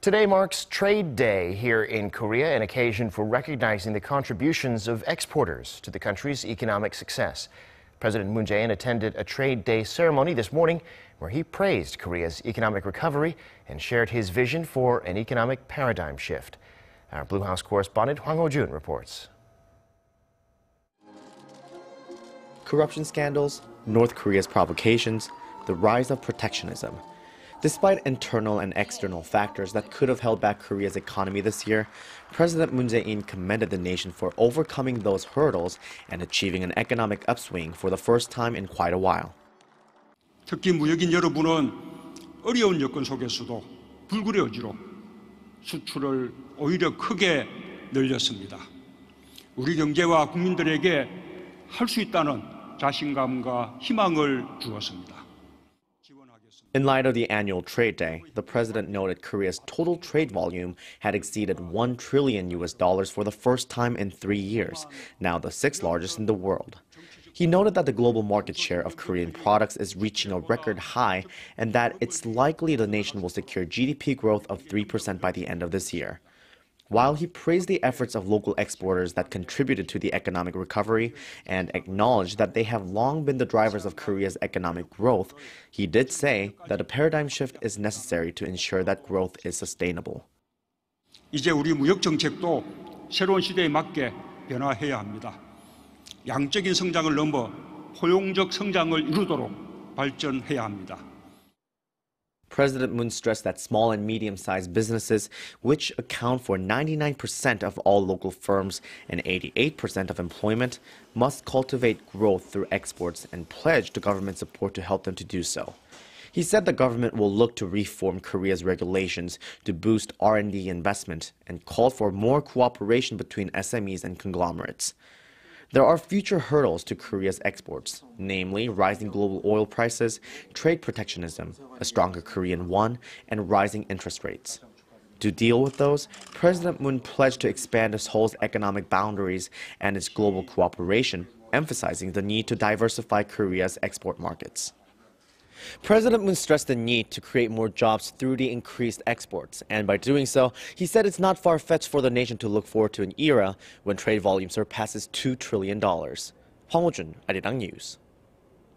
Today marks Trade Day here in Korea, an occasion for recognizing the contributions of exporters to the country's economic success. President Moon Jae-in attended a Trade Day ceremony this morning where he praised Korea's economic recovery and shared his vision for an economic paradigm shift. Our Blue House correspondent Hwang Hojun reports. Corruption scandals, North Korea's provocations, the rise of protectionism. Despite internal and external factors that could have held back Korea's economy this year, President Moon Jae-in commended the nation for overcoming those hurdles and achieving an economic upswing for the first time in quite a while. 특히 무역인 여러분은 어려운 여건 속에서도 불굴의 의지로 수출을 오히려 크게 늘렸습니다. 우리 경제와 국민들에게 할 수 있다는 자신감과 희망을 주었습니다. In light of the annual trade day, the president noted Korea's total trade volume had exceeded $1 trillion for the first time in 3 years, now the sixth largest in the world. He noted that the global market share of Korean products is reaching a record high and that it's likely the nation will secure GDP growth of 3% by the end of this year. While he praised the efforts of local exporters that contributed to the economic recovery and acknowledged that they have long been the drivers of Korea's economic growth, he did say that a paradigm shift is necessary to ensure that growth is sustainable. 이제 우리 무역 정책도 새로운 시대에 맞게 변화해야 합니다. 양적인 성장을 넘어 포용적 성장을 이루도록 발전해야 합니다. President Moon stressed that small and medium-sized businesses, which account for 99% of all local firms and 88% of employment, must cultivate growth through exports and pledged government support to help them to do so. He said the government will look to reform Korea's regulations to boost R&D investment and called for more cooperation between SMEs and conglomerates. There are future hurdles to Korea's exports, namely rising global oil prices, trade protectionism, a stronger Korean won, and rising interest rates. To deal with those, President Moon pledged to expand Seoul's economic boundaries and its global cooperation, emphasizing the need to diversify Korea's export markets. President Moon stressed the need to create more jobs through the increased exports, and by doing so, he said it's not far-fetched for the nation to look forward to an era when trade volume surpasses $2 trillion. Hwang Hojun, Arirang News.